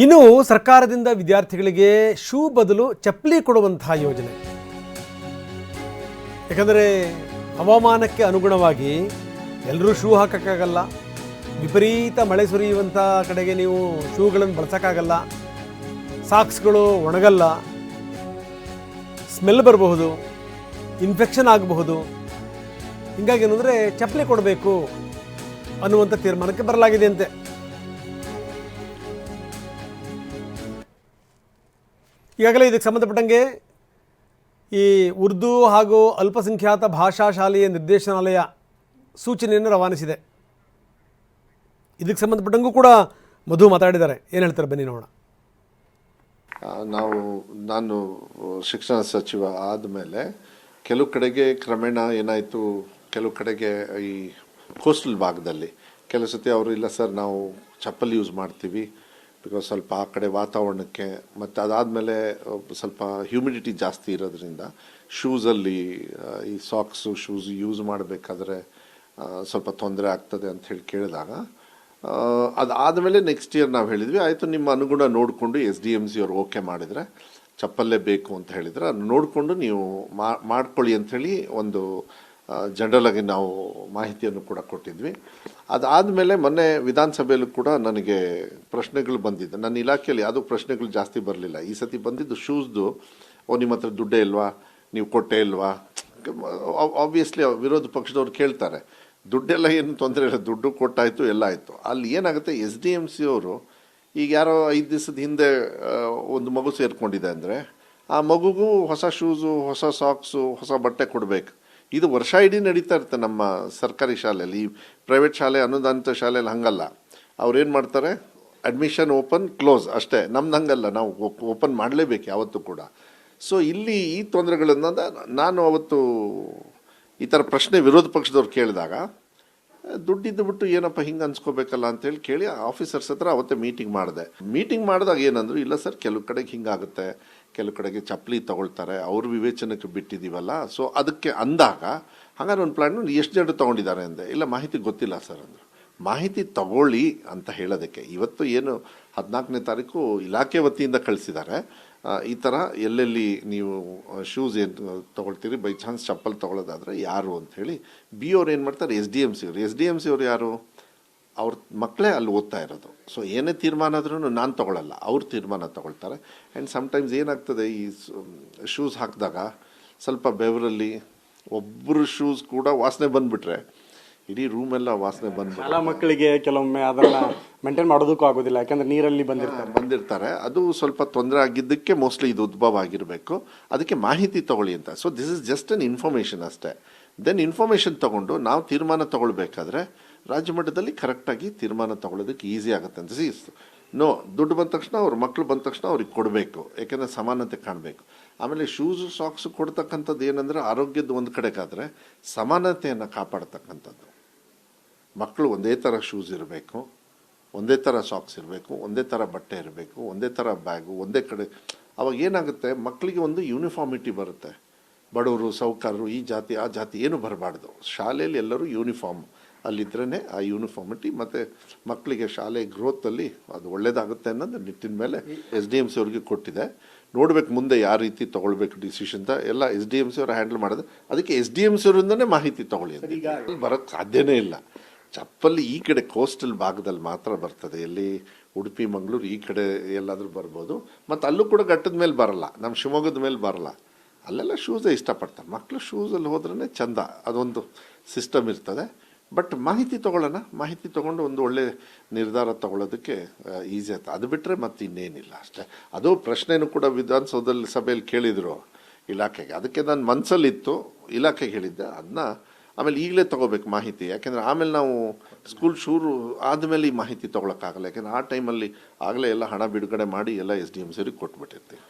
ಇನ್ನು ಸರ್ಕಾರದಿಂದ ವಿದ್ಯಾರ್ಥಿಗಳಿಗೆ ಶೂ ಬದಲು ಚಪ್ಪಲಿ ಕೊಡುವಂತಹ ಯೋಜನೆ. ಯಾಕಂದರೆ ಹವಾಮಾನಕ್ಕೆ ಅನುಗುಣವಾಗಿ ಎಲ್ಲರೂ ಶೂ ಹಾಕೋಕ್ಕಾಗಲ್ಲ. ವಿಪರೀತ ಮಳೆ ಸುರಿಯುವಂಥ ಕಡೆಗೆ ನೀವು ಶೂಗಳನ್ನು ಬಳಸೋಕ್ಕಾಗಲ್ಲ. ಸಾಕ್ಸ್ಗಳು ಒಣಗಲ್ಲ, ಸ್ಮೆಲ್ ಬರಬಹುದು, ಇನ್ಫೆಕ್ಷನ್ ಆಗಬಹುದು. ಹೀಗಾಗಿ ಏನಂದರೆ ಚಪ್ಪಲಿ ಕೊಡಬೇಕು ಅನ್ನುವಂಥ ತೀರ್ಮಾನಕ್ಕೆ ಬರಲಾಗಿದೆ ಅಂತೆ. ಈಗಾಗಲೇ ಇದಕ್ಕೆ ಸಂಬಂಧಪಟ್ಟಂಗೆ ಈ ಉರ್ದು ಹಾಗೂ ಅಲ್ಪಸಂಖ್ಯಾತ ಭಾಷಾ ಶಾಲೆಯ ನಿರ್ದೇಶನಾಲಯ ಸೂಚನೆಯನ್ನು ರವಾನಿಸಿದೆ. ಇದಕ್ಕೆ ಸಂಬಂಧಪಟ್ಟಂಗೂ ಕೂಡ ಮಧು ಮಾತಾಡಿದ್ದಾರೆ. ಏನು ಹೇಳ್ತಾರೆ ಬನ್ನಿ ನೋಡೋಣ. ನಾನು ಶಿಕ್ಷಣ ಸಚಿವ ಆದಮೇಲೆ ಕೆಲವು ಕಡೆಗೆ ಕ್ರಮೇಣ ಏನಾಯಿತು, ಕೆಲವು ಕಡೆಗೆ ಈ ಕೋಸ್ಟಲ್ ಭಾಗದಲ್ಲಿ ಕೆಲವು ಸತಿ ಅವರು ಇಲ್ಲ ಸರ್ ನಾವು ಚಪ್ಪಲಿ ಯೂಸ್ ಮಾಡ್ತೀವಿ ಬಿಕಾಸ್ ಸ್ವಲ್ಪ ಆ ಕಡೆ ವಾತಾವರಣಕ್ಕೆ, ಮತ್ತು ಅದಾದಮೇಲೆ ಸ್ವಲ್ಪ ಹ್ಯೂಮಿಡಿಟಿ ಜಾಸ್ತಿ ಇರೋದ್ರಿಂದ ಶೂಸಲ್ಲಿ ಈ ಸಾಕ್ಸು ಶೂಸ್ ಯೂಸ್ ಮಾಡಬೇಕಾದ್ರೆ ಸ್ವಲ್ಪ ತೊಂದರೆ ಆಗ್ತದೆ ಅಂತ ಹೇಳಿ ಕೇಳಿದಾಗ ಅದಾದಮೇಲೆ ನೆಕ್ಸ್ಟ್ ಇಯರ್ ನಾವು ಹೇಳಿದ್ವಿ ಆಯಿತು ನಿಮ್ಮ ಅನುಗುಣ ನೋಡಿಕೊಂಡು SDMC ಅವರು ಓಕೆ ಮಾಡಿದರೆ ಚಪ್ಪಲ್ಲೇ ಬೇಕು ಅಂತ ಹೇಳಿದರೆ ಅದು ನೋಡಿಕೊಂಡು ನೀವು ಮಾಡ್ಕೊಳ್ಳಿ ಅಂಥೇಳಿ ಒಂದು ಜನರಲ್ ಆಗಿ ನಾವು ಮಾಹಿತಿಯನ್ನು ಕೂಡ ಕೊಟ್ಟಿದ್ವಿ. ಅದಾದಮೇಲೆ ಮೊನ್ನೆ ವಿಧಾನಸಭೆಯಲ್ಲೂ ಕೂಡ ನನಗೆ ಪ್ರಶ್ನೆಗಳು ಬಂದಿದ್ದು, ನನ್ನ ಇಲಾಖೆಯಲ್ಲಿ ಯಾವುದೂ ಪ್ರಶ್ನೆಗಳು ಜಾಸ್ತಿ ಬರಲಿಲ್ಲ. ಈ ಸತಿ ಬಂದಿದ್ದು ಶೂಸ್ದು, ನಿಮ್ಮ ಹತ್ರ ದುಡ್ಡೇ ಇಲ್ವಾ, ನೀವು ಕೊಟ್ಟೇ ಇಲ್ವಾ. ಆಬ್ವಿಯಸ್ಲಿ ವಿರೋಧ ಪಕ್ಷದವ್ರು ಕೇಳ್ತಾರೆ, ದುಡ್ಡೆಲ್ಲ ಏನು ತೊಂದರೆ ಇಲ್ಲ, ದುಡ್ಡು ಕೊಟ್ಟಾಯಿತು ಎಲ್ಲ ಆಯಿತು. ಅಲ್ಲಿ ಏನಾಗುತ್ತೆ, SDMC ಅವರು ಈಗ ಯಾರೋ 5 ದಿವಸದ ಹಿಂದೆ ಒಂದು ಮಗು ಸೇರ್ಕೊಂಡಿದೆ ಅಂದರೆ ಆ ಮಗುಗೂ ಹೊಸ ಶೂಸು, ಹೊಸ ಸಾಕ್ಸು, ಹೊಸ ಬಟ್ಟೆ ಕೊಡಬೇಕು. ಇದು ವರ್ಷ ಇಡೀ ನಡೀತಾ ಇರುತ್ತೆ ನಮ್ಮ ಸರ್ಕಾರಿ ಶಾಲೆಯಲ್ಲಿ. ಈ ಪ್ರೈವೇಟ್ ಶಾಲೆ, ಅನುದಾನಿತ ಶಾಲೆಯಲ್ಲಿ ಹಂಗಲ್ಲ. ಅವ್ರೇನು ಮಾಡ್ತಾರೆ, ಅಡ್ಮಿಷನ್ ಓಪನ್ ಕ್ಲೋಸ್ ಅಷ್ಟೇ. ನಮ್ದು ಹಂಗಲ್ಲ, ನಾವು ಓಪನ್ ಮಾಡಲೇಬೇಕು ಯಾವತ್ತೂ ಕೂಡ. ಸೊ ಇಲ್ಲಿ ಈ ತೊಂದರೆಗಳನ್ನು ನಾನು ಅವತ್ತು ಈ ಥರ ಪ್ರಶ್ನೆ ವಿರೋಧ ಪಕ್ಷದವ್ರು ಕೇಳಿದಾಗ ದುಡ್ಡಿದ್ದು ಬಿಟ್ಟು ಏನಪ್ಪ ಹಿಂಗೆ ಅನ್ಸ್ಕೋಬೇಕಲ್ಲ ಅಂತೇಳಿ ಕೇಳಿ ಆಫೀಸರ್ಸ್ ಹತ್ರ ಅವತ್ತೇ ಮೀಟಿಂಗ್ ಮಾಡಿದಾಗ ಏನಂದ್ರು, ಇಲ್ಲ ಸರ್ ಕೆಲವು ಕಡೆಗೆ ಹಿಂಗಾಗುತ್ತೆ, ಕೆಲವು ಕಡೆಗೆ ಚಪ್ಪಲಿ ತಗೊಳ್ತಾರೆ, ಅವ್ರ ವಿವೇಚನಕ್ಕೆ ಬಿಟ್ಟಿದ್ದೀವಲ್ಲ. ಸೊ ಅದಕ್ಕೆ ಅಂದಾಗ ಹಾಗಾದ್ರೆ ಒಂದು ಪ್ಲ್ಯಾನ್ ಎಷ್ಟು ಜನರು ತೊಗೊಂಡಿದ್ದಾರೆ ಅಂದೆ. ಇಲ್ಲ ಮಾಹಿತಿ ಗೊತ್ತಿಲ್ಲ ಸರ್ ಅಂದರು. ಮಾಹಿತಿ ತಗೊಳ್ಳಿ ಅಂತ ಹೇಳೋದಕ್ಕೆ ಇವತ್ತು ಏನು 14ನೇ ತಾರೀಕು ಇಲಾಖೆ ವತಿಯಿಂದ ಕಳಿಸಿದ್ದಾರೆ, ಈ ಥರ ಎಲ್ಲೆಲ್ಲಿ ನೀವು ಶೂಸ್ ಏನು ತೊಗೊಳ್ತೀರಿ, ಬೈ ಚಾನ್ಸ್ ಚಪ್ಪಲ್ ತೊಗೊಳ್ಳೋದಾದರೆ ಯಾರು ಅಂಥೇಳಿ ಅವ್ರು ಏನು ಮಾಡ್ತಾರೆ, SDMC ಅವರು ಯಾರು, ಅವ್ರ ಮಕ್ಕಳೇ ಅಲ್ಲಿ ಓದ್ತಾ ಇರೋದು. ಸೊ ಏನೇ ತೀರ್ಮಾನ ಆದ್ರೂ ನಾನು ತೊಗೊಳ್ಳಲ್ಲ, ಅವ್ರು ತೀರ್ಮಾನ ತೊಗೊಳ್ತಾರೆ. ಆ್ಯಂಡ್ ಸಮ್ಟೈಮ್ಸ್ ಏನಾಗ್ತದೆ, ಈ ಶೂಸ್ ಹಾಕಿದಾಗ ಸ್ವಲ್ಪ ಬೆವರಲ್ಲಿ ಒಬ್ಬರು ಶೂಸ್ ಕೂಡ ವಾಸನೆ ಬಂದುಬಿಟ್ರೆ ಇಡೀ ರೂಮೆಲ್ಲ ವಾಸನೆ ಶಾಲಾ ಮಕ್ಕಳಿಗೆ ಕೆಲವೊಮ್ಮೆ ಅದನ್ನು ಮೇಂಟೈನ್ ಮಾಡೋದಕ್ಕೂ ಆಗೋದಿಲ್ಲ, ಯಾಕಂದ್ರೆ ನೀರಲ್ಲಿ ಬಂದಿರ್ತಾರೆ. ಅದು ಸ್ವಲ್ಪ ತೊಂದರೆ ಆಗಿದ್ದಕ್ಕೆ ಮೋಸ್ಟ್ಲಿ ಇದು ಉದ್ಭವ ಆಗಿರಬೇಕು. ಅದಕ್ಕೆ ಮಾಹಿತಿ ತಗೊಳ್ಳಿ ಅಂತ. So this is just an information ಅಷ್ಟೇ. ದೆನ್ ಇನ್ಫಾರ್ಮೇಷನ್ ತಗೊಂಡು ನಾವು ತೀರ್ಮಾನ ತಗೊಳ್ಬೇಕಾದ್ರೆ ರಾಜ್ಯ ಮಟ್ಟದಲ್ಲಿ ಕರೆಕ್ಟಾಗಿ ತೀರ್ಮಾನ ತಗೊಳ್ಳೋದಕ್ಕೆ ಈಸಿ ಆಗುತ್ತೆ ಅಂತ. ದುಡ್ಡು ಬಂದ ತಕ್ಷಣ ಅವ್ರ ಮಕ್ಕಳು ಬಂದ ತಕ್ಷಣ ಅವ್ರಿಗೆ ಕೊಡಬೇಕು, ಯಾಕೆಂದರೆ ಸಮಾನತೆ ಕಾಣಬೇಕು. ಆಮೇಲೆ ಶೂಸು ಸಾಕ್ಸು ಕೊಡ್ತಕ್ಕಂಥದ್ದು ಏನಂದರೆ ಆರೋಗ್ಯದ ಒಂದು ಕಡೆಗಾದರೆ ಸಮಾನತೆಯನ್ನು ಕಾಪಾಡ್ತಕ್ಕಂಥದ್ದು. ಮಕ್ಕಳು ಒಂದೇ ಥರ ಶೂಸ್ ಇರಬೇಕು, ಒಂದೇ ಥರ ಸಾಕ್ಸ್ ಇರಬೇಕು, ಒಂದೇ ಥರ ಬಟ್ಟೆ ಇರಬೇಕು, ಒಂದೇ ಥರ ಬ್ಯಾಗು, ಒಂದೇ ಕಡೆ. ಅವಾಗ ಏನಾಗುತ್ತೆ, ಮಕ್ಕಳಿಗೆ ಒಂದು ಯೂನಿಫಾರ್ಮಿಟಿ ಬರುತ್ತೆ. ಬಡವರು ಸೌಕರ್ಯರು ಈ ಜಾತಿ ಆ ಜಾತಿ ಏನು ಬರಬಾರ್ದು. ಶಾಲೆಯಲ್ಲಿ ಎಲ್ಲರೂ ಯೂನಿಫಾರ್ಮ್ ಅಲ್ಲಿದ್ರೇ ಆ ಯೂನಿಫಾರ್ಮಿಟಿ ಮತ್ತು ಮಕ್ಕಳಿಗೆ ಶಾಲೆ ಗ್ರೋತಲ್ಲಿ ಅದು ಒಳ್ಳೇದಾಗುತ್ತೆ ಅನ್ನೋದು ನಿಟ್ಟಿನ ಮೇಲೆ SDMC ಅವ್ರಿಗೆ ಕೊಟ್ಟಿದೆ. ನೋಡ್ಬೇಕು ಮುಂದೆ ಯಾವ ರೀತಿ ತೊಗೊಳ್ಬೇಕು ಡಿಸಿಷನ್ ಅಂತ ಎಲ್ಲ SDMC ಅವರು ಹ್ಯಾಂಡಲ್ ಮಾಡೋದು. ಅದಕ್ಕೆ SDMC ಅವರಿಂದನೇ ಮಾಹಿತಿ ತೊಗೊಳ್ಳಿ ಅಂತ. ಬರೋಕ್ಕೆ ಸಾಧ್ಯನೇ ಇಲ್ಲ. ಚಪ್ಪಲಿ ಈ ಕಡೆ ಕೋಸ್ಟಲ್ ಭಾಗದಲ್ಲಿ ಮಾತ್ರ ಬರ್ತದೆ, ಎಲ್ಲಿ ಉಡುಪಿ ಮಂಗಳೂರು ಈ ಕಡೆ ಎಲ್ಲಾದರೂ ಬರ್ಬೋದು. ಮತ್ತು ಅಲ್ಲೂ ಕೂಡ ಘಟ್ಟದ ಮೇಲೆ ಬರಲ್ಲ, ನಮ್ಮ ಶಿವಮೊಗ್ಗದ ಮೇಲೆ ಬರಲ್ಲ. ಅಲ್ಲೆಲ್ಲ ಶೂಸೇ ಇಷ್ಟಪಡ್ತಾರೆ ಮಕ್ಕಳು. ಶೂಸಲ್ಲಿ ಹೋದ್ರೇ ಚಂದ, ಅದೊಂದು ಸಿಸ್ಟಮ್ ಇರ್ತದೆ. ಬಟ್ ಮಾಹಿತಿ ತೊಗೊಳ್ಳೋಣ, ಮಾಹಿತಿ ತೊಗೊಂಡು ಒಂದು ಒಳ್ಳೆ ನಿರ್ಧಾರ ತೊಗೊಳ್ಳೋದಕ್ಕೆ ಈಸಿ ಆಯ್ತು. ಅದು ಬಿಟ್ಟರೆ ಮತ್ತೆ ಇನ್ನೇನಿಲ್ಲ ಅಷ್ಟೇ. ಅದು ಪ್ರಶ್ನೆನೂ ಕೂಡ ವಿಧಾನಸೌಧದಲ್ಲಿ ಸಭೆಯಲ್ಲಿ ಕೇಳಿದರು ಇಲಾಖೆಗೆ. ಅದಕ್ಕೆ ನಾನು ಮನಸ್ಸಲ್ಲಿತ್ತು, ಇಲಾಖೆಗೆ ಹೇಳಿದ್ದೆ ಅದನ್ನ. ಆಮೇಲೆ ಈಗಲೇ ತೊಗೋಬೇಕು ಮಾಹಿತಿ, ಯಾಕೆಂದರೆ ಆಮೇಲೆ ನಾವು ಸ್ಕೂಲ್ ಶುರು ಆದಮೇಲೆ ಈ ಮಾಹಿತಿ ತೊಗೊಳಕ್ಕಾಗಲ್ಲ. ಯಾಕೆಂದರೆ ಆ ಟೈಮಲ್ಲಿ ಆಗಲೇ ಎಲ್ಲ ಹಣ ಬಿಡುಗಡೆ ಮಾಡಿ ಎಲ್ಲ SDMC ಅವ್ರಿಗೆ ಕೊಟ್ಬಿಟ್ಟಿರ್ತೀವಿ.